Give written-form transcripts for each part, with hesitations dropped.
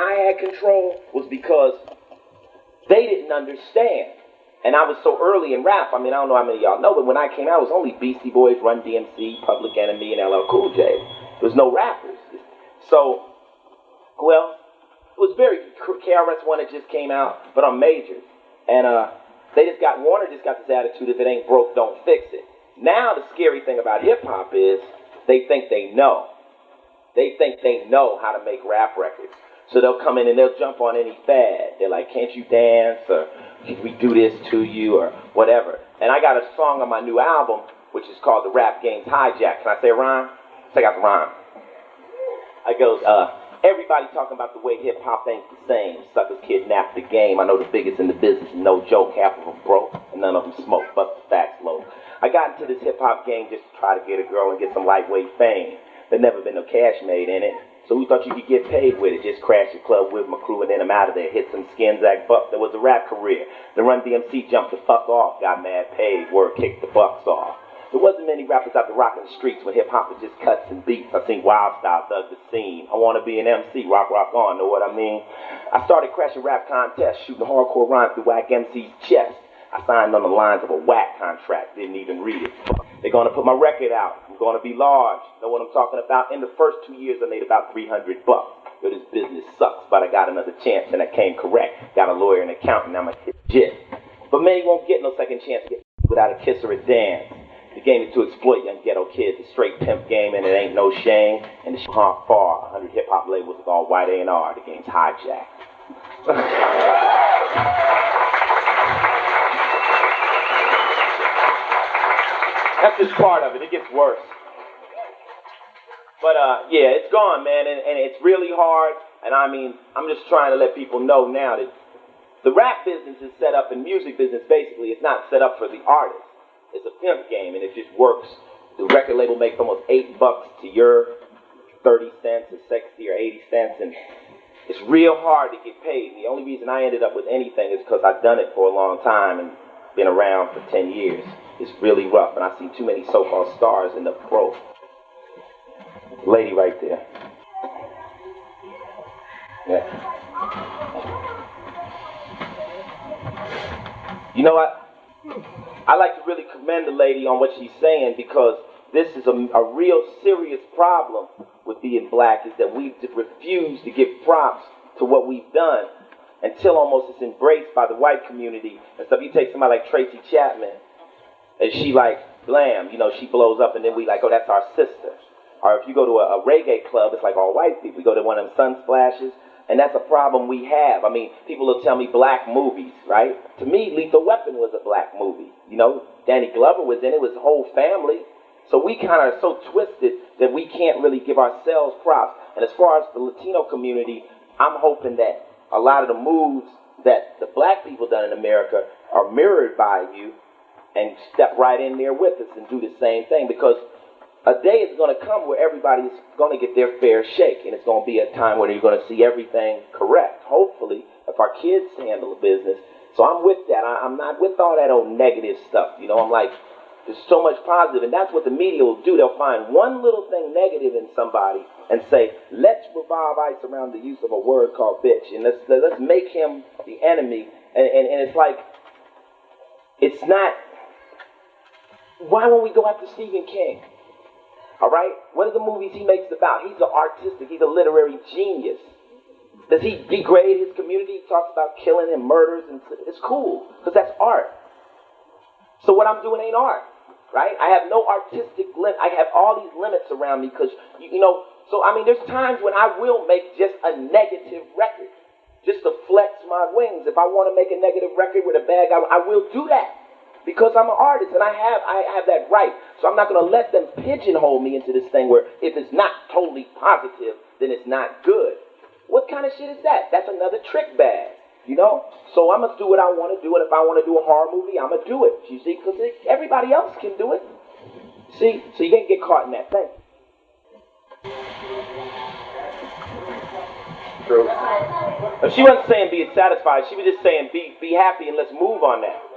I had control was because they didn't understand. And I was so early in rap, I mean, I don't know how many of y'all know, but when I came out, it was only Beastie Boys, Run DMC, Public Enemy, and LL Cool J. There was no rappers. So, well, it was very, KRS-One had just came out, but on majors. And Warner just got this attitude, if it ain't broke, don't fix it. Now the scary thing about hip-hop is they think they know. They think they know how to make rap records. So they'll come in and they'll jump on any fad. They're like, can't you dance? Or can we do this to you? Or whatever. And I got a song on my new album, which is called The Rap Game's Hijack. Can I say a rhyme? Check out the rhyme. I goes, everybody talking about the way hip-hop ain't the same. Suckers kidnapped the game. I know the biggest in the business, no joke. Half of them broke, and none of them smoke, but the facts low. I got into this hip-hop game just to try to get a girl and get some lightweight fame. There never been no cash made in it. So we thought you could get paid with it. Just crash the club with my crew and then I'm out of there. Hit some skins, act buck. There was a rap career. The Run DMC jumped the fuck off. Got mad paid. Word kicked the bucks off. There wasn't many rappers out there rocking the streets when hip-hop was just cuts and beats. I seen Wild Style, Thug the Scene. I want to be an MC, rock on, know what I mean? I started crashing rap contests, shooting hardcore rhymes through whack MC's chest. I signed on the lines of a whack contract, didn't even read it. They're going to put my record out. I'm going to be large. Know what I'm talking about? In the first 2 years, I made about $300. Yo, this business sucks, but I got another chance, and I came correct. Got a lawyer and accountant, I'm a legit. But many won't get no second chance without a kiss or a dance. The game is to exploit young ghetto kids. A straight pimp game, and it ain't no shame. And it's far. 100 hip-hop labels with all white A&R. The game's hijacked. That's just part of it. It gets worse. But, yeah, it's gone, man, and it's really hard. And, I mean, I'm just trying to let people know now that the rap business is set up, and music business, basically, it's not set up for the artist. It's a pimp game, and it just works. The record label makes almost $8 to your 30 cents or 60 or 80 cents, and it's real hard to get paid. The only reason I ended up with anything is because I've done it for a long time and been around for 10 years. It's really rough, and I see too many so-called stars end up broke. Lady right there. Yeah. You know what? I like to really commend the lady on what she's saying, because this is a real serious problem with being black, is that we refuse to give props to what we've done until almost it's embraced by the white community. And so if you take somebody like Tracy Chapman, and she like, blam, you know, she blows up, and then we like, oh, that's our sister. Or if you go to a reggae club, it's like all white people. We go to one of them Sunsplashes, and that's a problem we have. I mean, people will tell me black movies, right? To me, Lethal Weapon was a black movie. You know, Danny Glover was in it, was the whole family. So we kind of are so twisted that we can't really give ourselves props. And as far as the Latino community, I'm hoping that a lot of the moves that the black people done in America are mirrored by you, and step right in there with us and do the same thing, because a day is going to come where everybody's going to get their fair shake, and it's going to be a time where you're going to see everything correct, hopefully, if our kids handle the business. So I'm with that. I'm not with all that old negative stuff. You know, I'm like, there's so much positive, and that's what the media will do. They'll find one little thing negative in somebody and say, let's revolve ice around the use of a word called bitch, and let's make him the enemy. And it's like, it's not, why won't we go after Stephen King? All right? What are the movies he makes about? He's he's a literary genius. Does he degrade his community? He talks about killing and murders, and it's cool, because that's art. So what I'm doing ain't art, right? I have no artistic limit. I have all these limits around me, because, you know, so I mean, there's times when I will make just a negative record, just to flex my wings. If I want to make a negative record with a bad guy, I will do that. Because I'm an artist, and I have that right. So I'm not going to let them pigeonhole me into this thing where if it's not totally positive, then it's not good. What kind of shit is that? That's another trick bag, you know? So I'm going to do what I want to do, and if I want to do a horror movie, I'm going to do it, you see? Because everybody else can do it. See? So you can't get caught in that thing. True. She wasn't saying be satisfied. She was just saying be happy and let's move on that.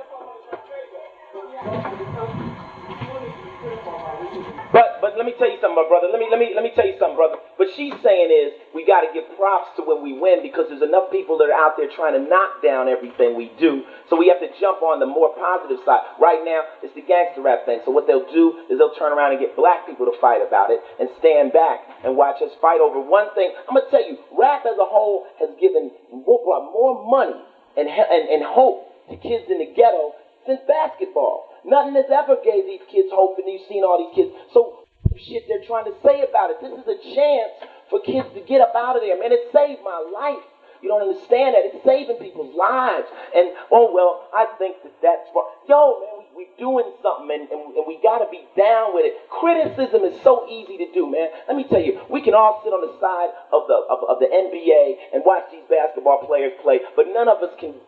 But but let me tell you something, my brother. Let me tell you something, brother. What she's saying is we got to give props to when we win because there's enough people that are out there trying to knock down everything we do. So we have to jump on the more positive side. Right now, it's the gangster rap thing. So what they'll do is they'll turn around and get black people to fight about it and stand back and watch us fight over one thing. I'm gonna tell you, rap as a whole has given more money and hope to kids in the ghetto since basketball. Nothing has ever gave these kids hope, and you've seen all these kids. So shit they're trying to say about it. This is a chance for kids to get up out of there. Man, it saved my life. You don't understand that. It's saving people's lives. And, oh, well, I think that's wrong. Yo, man, we're doing something, and we got to be down with it. Criticism is so easy to do, man. Let me tell you, we can all sit on the side of the NBA and watch these basketball players play, but none of us can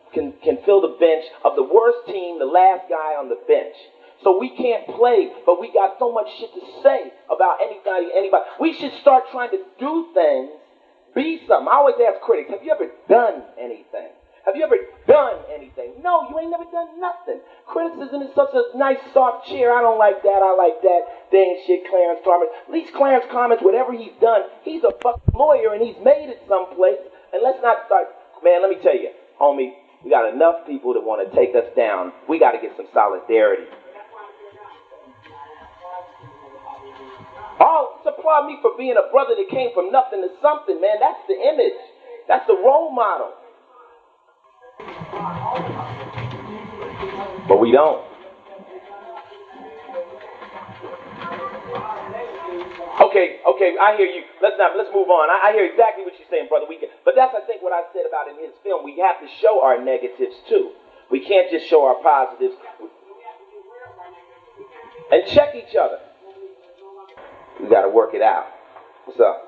fill the bench of the worst team, the last guy on the bench. So we can't play, but we got so much shit to say about anybody. We should start trying to do things, be something. I always ask critics, have you ever done anything? Have you ever done anything? No, you ain't never done nothing. Criticism is such a nice soft chair. I don't like that. I like that. They ain't shit, Clarence Thomas. At least Clarence Thomas, whatever he's done, he's a fucking lawyer and he's made it someplace. And let's not start, man, let me tell you, homie, we got enough people that want to take us down. We got to get some solidarity. Oh, applaud me for being a brother that came from nothing to something, man. That's the image. That's the role model. But we don't. Okay, I hear you. Let's move on. I hear exactly what you're saying, brother. But that's, I think, what I said about in his film. We have to show our negatives, too. We can't just show our positives. And check each other. We got to work it out. What's up?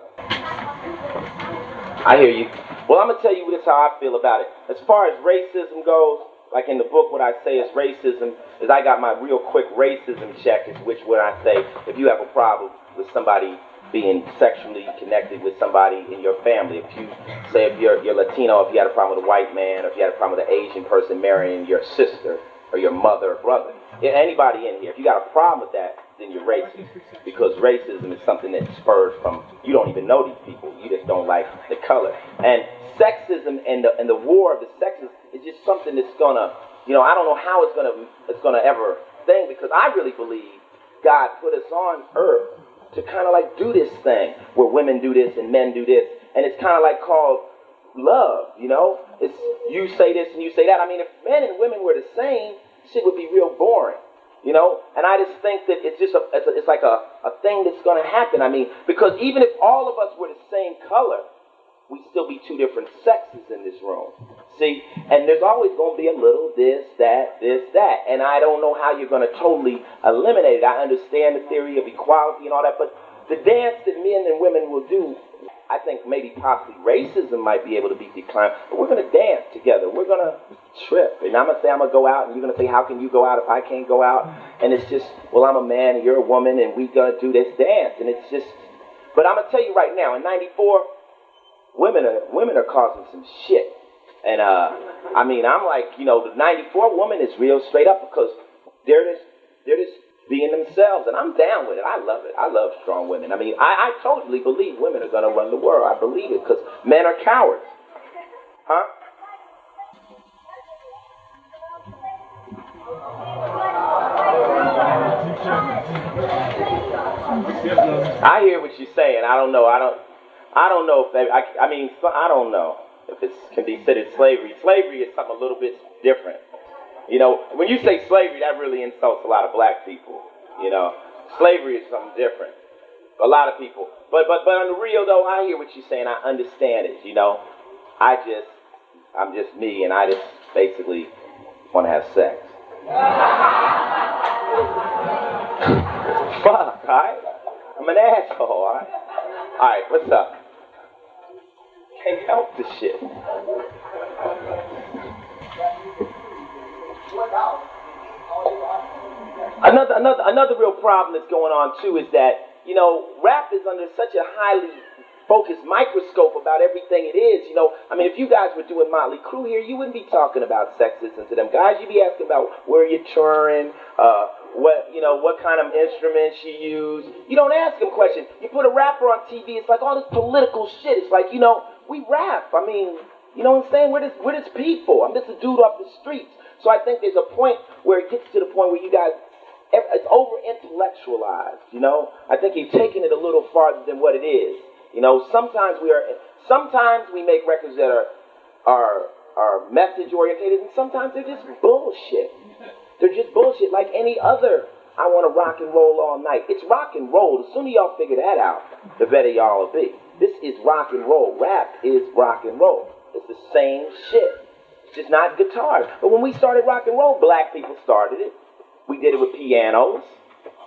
I hear you. Well, I'm going to tell you this how I feel about it. As far as racism goes, like in the book, what I say is racism is I got my real quick racism check is which when I say if you have a problem with somebody being sexually connected with somebody in your family, if you say if you're Latino, if you had a problem with a white man, or if you had a problem with an Asian person marrying your sister or your mother or brother, anybody in here, if you got a problem with that, then you're racist. Because racism is something that spurs from, you don't even know these people. You just don't like the color. And sexism and the war of the sexes is just something that's gonna, I don't know how it's gonna ever thing, because I really believe God put us on earth to kind of like do this thing where women do this and men do this. And it's kind of like called love, It's you say this and you say that. I mean, if men and women were the same, shit would be real boring. And I just think that it's just it's like a thing that's going to happen. I mean, because even if all of us were the same color, we'd still be two different sexes in this room. See? And there's always going to be a little this, that. And I don't know how you're going to totally eliminate it. I understand the theory of equality and all that, but the dance that men and women will do, I think maybe possibly racism might be able to be declined, but we're going to dance together. We're going to trip. And I'm going to say I'm going to go out, and you're going to say, how can you go out if I can't go out? And it's just, well, I'm a man and you're a woman, and we're going to do this dance. And it's just, but I'm going to tell you right now, in 94, women are causing some shit. And, I mean, I'm like, the 94 woman is real straight up because they're just being themselves, and I'm down with it. I love it. I love strong women. I mean, I totally believe women are going to run the world. I believe it because men are cowards. Huh? I hear what you're saying. I don't know. I don't know if they, I don't know if it can be considered slavery. Slavery is something a little bit different. When you say slavery, that really insults a lot of black people. Slavery is something different. A lot of people. But on the real though, I hear what you're saying. I understand it. I'm just me, and I just basically want to have sex. Fuck, alright? I'm an asshole, alright? Alright, what's up? Can't help this shit. Another real problem that's going on too is that, rap is under such a highly focused microscope about everything it is. If you guys were doing Motley Crue here, you wouldn't be talking about sexism to them guys. You'd be asking about where you're touring, what kind of instruments she used. You don't ask them questions. You put a rapper on TV, it's like all this political shit. It's like, we rap. I mean, you know what I'm saying? We're this people. I'm just a dude off the streets. So I think there's a point where it gets to the point where you guys, it's over-intellectualized, I think you've taken it a little farther than what it is. Sometimes we make records that are message-orientated, and sometimes they're just bullshit. They're just bullshit like any other. I want to rock and roll all night. It's rock and roll. The sooner y'all figure that out, the better y'all will be. This is rock and roll. Rap is rock and roll. It's the same shit. It's just not guitars. But when we started rock and roll, black people started it. We did it with pianos.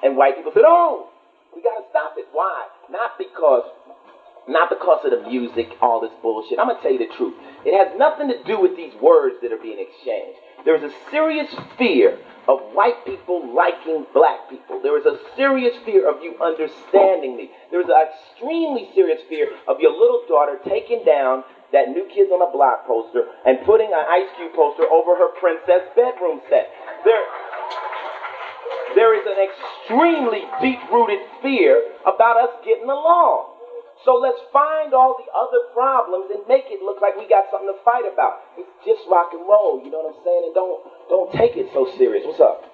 And white people said, oh, we got to stop it. Why? Not because of the music, all this bullshit. I'm going to tell you the truth. It has nothing to do with these words that are being exchanged. There is a serious fear of white people liking black people. There is a serious fear of you understanding me. There is an extremely serious fear of your little daughter taking down that New Kids on the Block poster and putting an Ice Cube poster over her princess bedroom set. There is an extremely deep-rooted fear about us getting along. So let's find all the other problems and make it look like we got something to fight about. It's just rock and roll, you know what I'm saying? And don't take it so serious. What's up?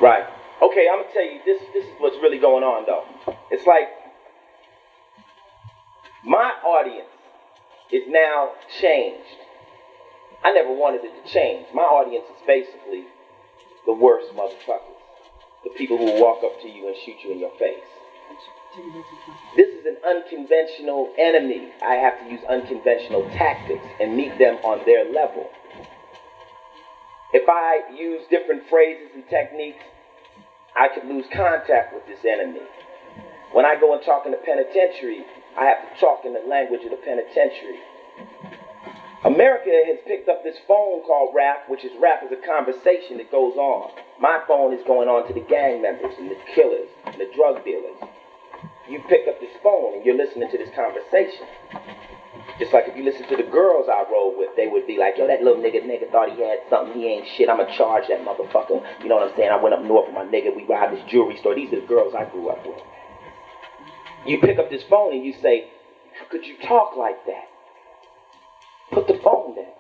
Right. Okay, I'm gonna tell you, this is what's really going on though. It's like my audience is now changed. I never wanted it to change. My audience is basically the worst motherfuckers. The people who will walk up to you and shoot you in your face. This is an unconventional enemy. I have to use unconventional tactics and meet them on their level. If I use different phrases and techniques, I could lose contact with this enemy. When I go and talk in the penitentiary, I have to talk in the language of the penitentiary. America has picked up this phone called rap, which is rap is a conversation that goes on. My phone is going on to the gang members and the killers and the drug dealers. You pick up this phone and you're listening to this conversation. Just like if you listen to the girls I roll with, they would be like, yo, that little nigga thought he had something, he ain't shit, I'ma charge that motherfucker. You know what I'm saying? I went up north with my nigga, we robbed this jewelry store. These are the girls I grew up with. You pick up this phone and you say, how could you talk like that? Put the phone down.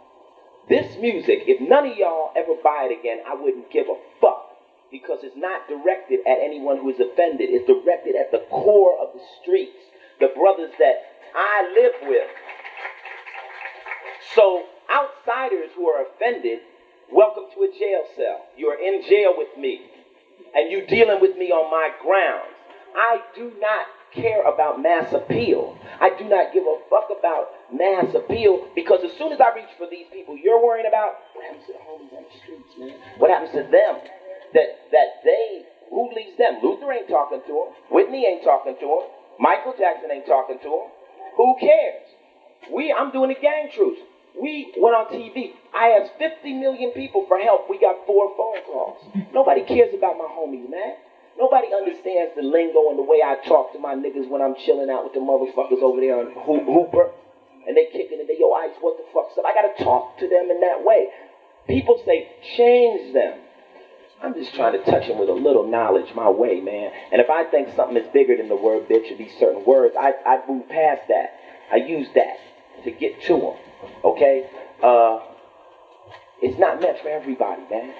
This music, if none of y'all ever buy it again, I wouldn't give a fuck. Because it's not directed at anyone who is offended. It's directed at the core of the streets. The brothers that I live with. So outsiders who are offended, welcome to a jail cell. You are in jail with me. And you dealing with me on my grounds. I do not care about mass appeal. I do not give a fuck about mass appeal because as soon as I reach for these people you're worrying about, what happens to the homies on the streets, man? What happens to them? Who leads them? Luther ain't talking to him. Whitney ain't talking to him. Michael Jackson ain't talking to him. Who cares? I'm doing the gang truce. We went on TV. I asked 50 million people for help. We got 4 phone calls. Nobody cares about my homies, man. Nobody understands the lingo and the way I talk to my niggas when I'm chilling out with the motherfuckers over there on Hooper. And they kicking it. They, yo, Ice, what the fuck's up? I gotta talk to them in that way. People say, change them. I'm just trying to touch them with a little knowledge my way, man. And if I think something is bigger than the word bitch or these certain words, I move past that. I use that to get to them, okay? It's not meant for everybody, man.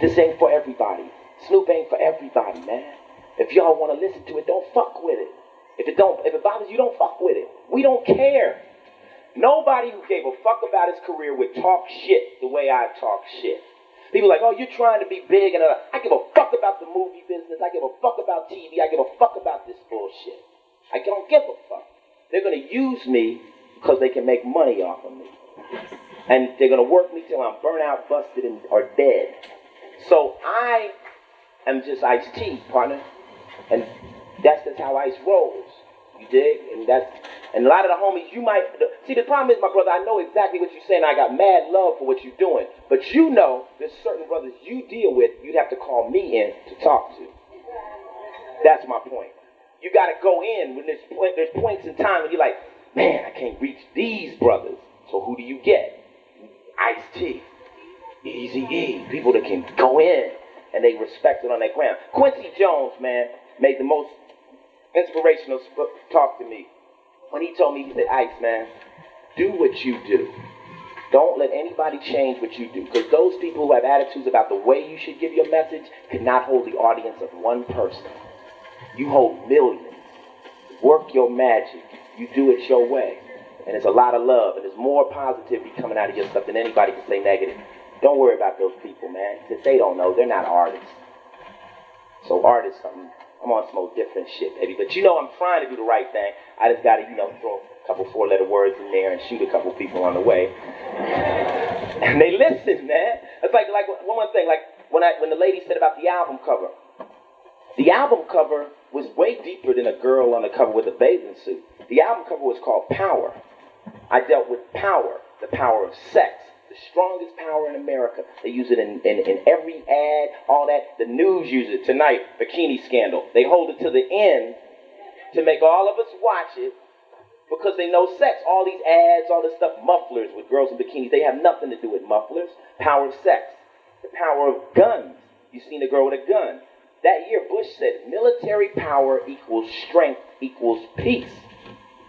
This ain't for everybody. Snoop ain't for everybody, man. If y'all want to listen to it, don't fuck with it. If it bothers you, don't fuck with it. We don't care. Nobody who gave a fuck about his career would talk shit the way I talk shit. People are like, oh, you're trying to be big, and I give a fuck about the movie business. I give a fuck about TV. I give a fuck about this bullshit. I don't give a fuck. They're going to use me because they can make money off of me. And they're going to work me till I'm burnt out, busted, or dead. So I am just Ice-T, partner. And that's just how Ice rolls. You dig? And And a lot of the homies, you might, see the problem is, my brother, I know exactly what you're saying. I got mad love for what you're doing. But you know, there's certain brothers you deal with, you'd have to call me in to talk to. That's my point. You got to go in when there's points in time when you're like, man, I can't reach these brothers. So who do you get? Ice-T, Easy-E, people that can go in and they respect it on their ground. Quincy Jones, man, made the most inspirational talk to me. When he told me, he said, Ice, man, do what you do. Don't let anybody change what you do. Because those people who have attitudes about the way you should give your message cannot hold the audience of one person. You hold millions. Work your magic. You do it your way. And there's a lot of love. And there's more positivity coming out of your stuff than anybody can say negative. Don't worry about those people, man. Because they don't know. They're not artists. So artists, I'm on some old different shit, baby. But you know I'm trying to do the right thing. I just got to, throw a couple four-letter words in there and shoot a couple people on the way. And they listen, man. It's like one thing, like when the lady said about the album cover. The album cover was way deeper than a girl on the cover with a bathing suit. The album cover was called Power. I dealt with power, the power of sex. The strongest power in America. They use it in every ad, all that. The news use it tonight, bikini scandal. They hold it to the end to make all of us watch it because they know sex. All these ads, all this stuff, mufflers with girls in bikinis, they have nothing to do with mufflers. Power of sex. The power of guns. You seen a girl with a gun. That year, Bush said, military power equals strength equals peace.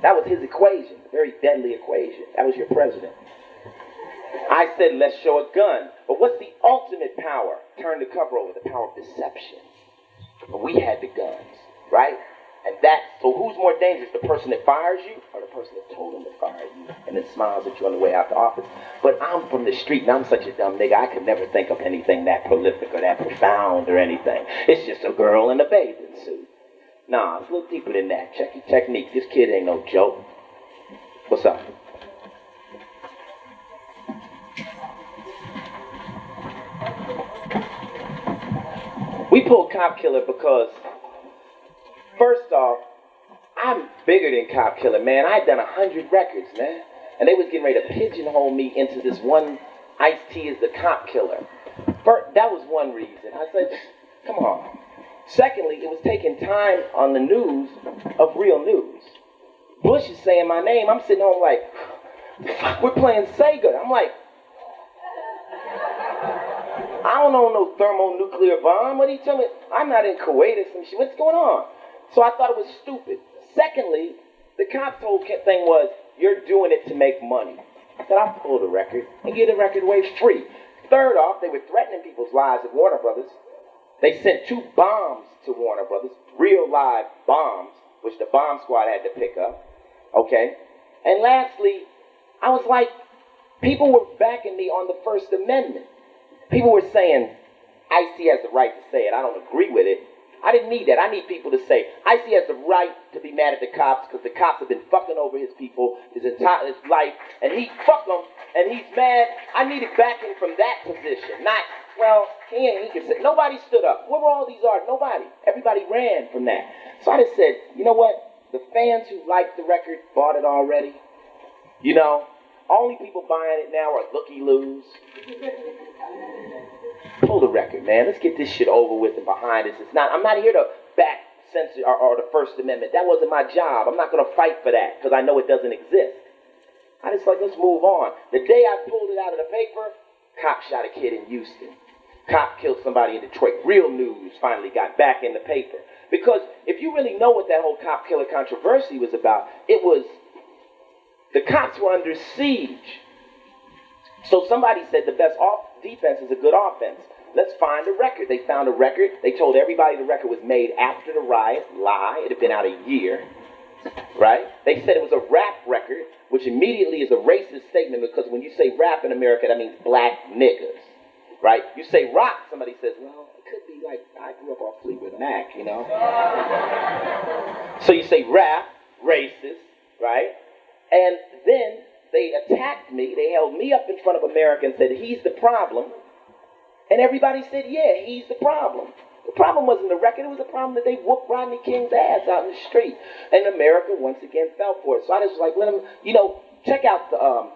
That was his equation, a very deadly equation. That was your president. I said, let's show a gun. But what's the ultimate power? Turn the cover over, the power of deception. But we had the guns, right? And so who's more dangerous, the person that fires you or the person that told him to fire you and then smiles at you on the way out the office? But I'm from the street and I'm such a dumb nigga, I could never think of anything that prolific or that profound or anything. It's just a girl in a bathing suit. Nah, it's a little deeper than that. Check your technique. This kid ain't no joke. What's up? We pulled Cop Killer because, first off, I'm bigger than Cop Killer, man. I had done 100 records, man. And they was getting ready to pigeonhole me into this one Ice-T is the Cop Killer. First, that was one reason. I said, come on. Secondly, it was taking time on the news of real news. Bush is saying my name. I'm sitting home like, fuck, we're playing Sega. I'm like, I don't know no thermonuclear bomb. What are you telling me? I'm not in Kuwait or some shit. What's going on? So I thought it was stupid. Secondly, the cop's whole thing was, you're doing it to make money. I said, I'll pull the record and get the record away free. Third off, they were threatening people's lives at Warner Brothers. They sent 2 bombs to Warner Brothers, real live bombs, which the bomb squad had to pick up. Okay? And lastly, I was like, people were backing me on the First Amendment. People were saying, Ice-T has the right to say it. I don't agree with it. I didn't need that. I need people to say, Ice-T has the right to be mad at the cops because the cops have been fucking over his people his entire life, and he fuck them, and he's mad. I needed backing from that position, not, well, he can say. Nobody stood up. Where were all these artists? Nobody. Everybody ran from that. So I just said, you know what? The fans who liked the record bought it already. You know, only people buying it now are looky-loos. Pull the record, man. Let's get this shit over with and behind us. I'm not here to back censor or the First Amendment. That wasn't my job. I'm not going to fight for that because I know it doesn't exist. I just like, let's move on. The day I pulled it out of the paper, cop shot a kid in Houston. Cop killed somebody in Detroit. Real news finally got back in the paper. Because if you really know what that whole cop killer controversy was about, it was the cops were under siege. So somebody said the best defense is a good offense. Let's find a record. They found a record. They told everybody the record was made after the riot. Lie. It had been out a year. Right? They said it was a rap record, which immediately is a racist statement because when you say rap in America, that means black niggas. Right? You say rock, somebody says, well, it could be like, I grew up off Fleetwood Mac, you know? So you say rap, racist, right? And then they attacked me. They held me up in front of America and said, he's the problem. And everybody said, yeah, he's the problem. The problem wasn't the record, it was the problem that they whooped Rodney King's ass out in the street. And America once again fell for it. So I just like, let them, check out the,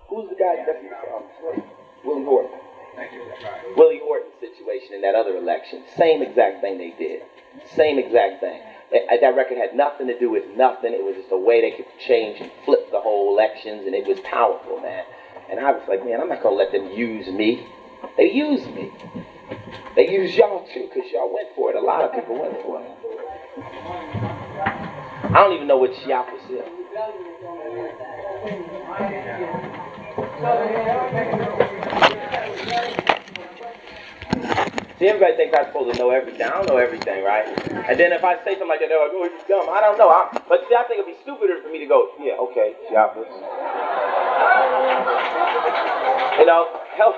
who's the guy that's Willie Horton. Willie Horton's situation in that other election. Same exact thing they did. Same exact thing. That record had nothing to do with nothing. It was just a way they could change and flip the whole elections, and it was powerful, man. And I was like, man, I'm not going to let them use me. They used me. They used y'all too, because y'all went for it. A lot of people went for it. I don't even know what Chiapas is. See, everybody thinks I'm supposed to know everything. I don't know everything, right? And then if I say something like that, they're like, oh, you're dumb. I don't know. But see, I think it'd be stupider for me to go, yeah, okay, Chiapas. Hell,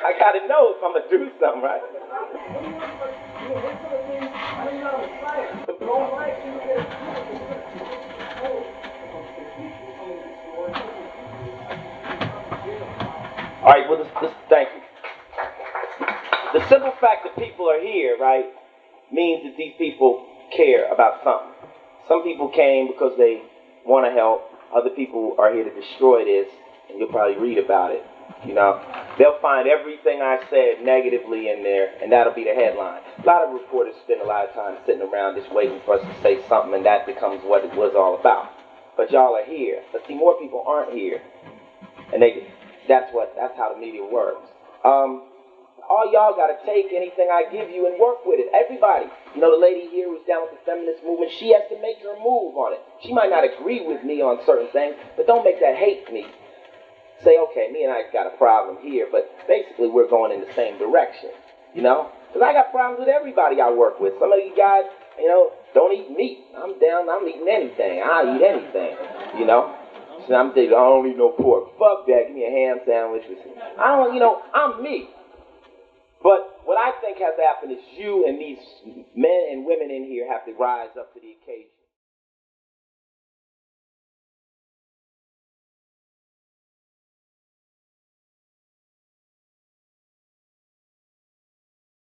I gotta know if I'm gonna do something, right? All right, well, thank you. The simple fact that people are here, right, means that these people care about something. Some people came because they want to help. Other people are here to destroy this, and you'll probably read about it. They'll find everything I said negatively in there, and that'll be the headline. A lot of reporters spend a lot of time sitting around just waiting for us to say something, and that becomes what it was all about. But y'all are here. But see, more people aren't here, and that's how the media works. All y'all gotta take anything I give you and work with it. Everybody. The lady here who's down with the feminist movement, she has to make her move on it. She might not agree with me on certain things, but don't make that hate me. Say, okay, me and I got a problem here, but basically we're going in the same direction, Because I got problems with everybody I work with. Some of you guys, don't eat meat. I'm eating anything. I'll eat anything, So I'm thinking, I don't eat no pork. Fuck that, give me a ham sandwich. I'm me. But what I think has to happen is you and these men and women in here have to rise up to the occasion.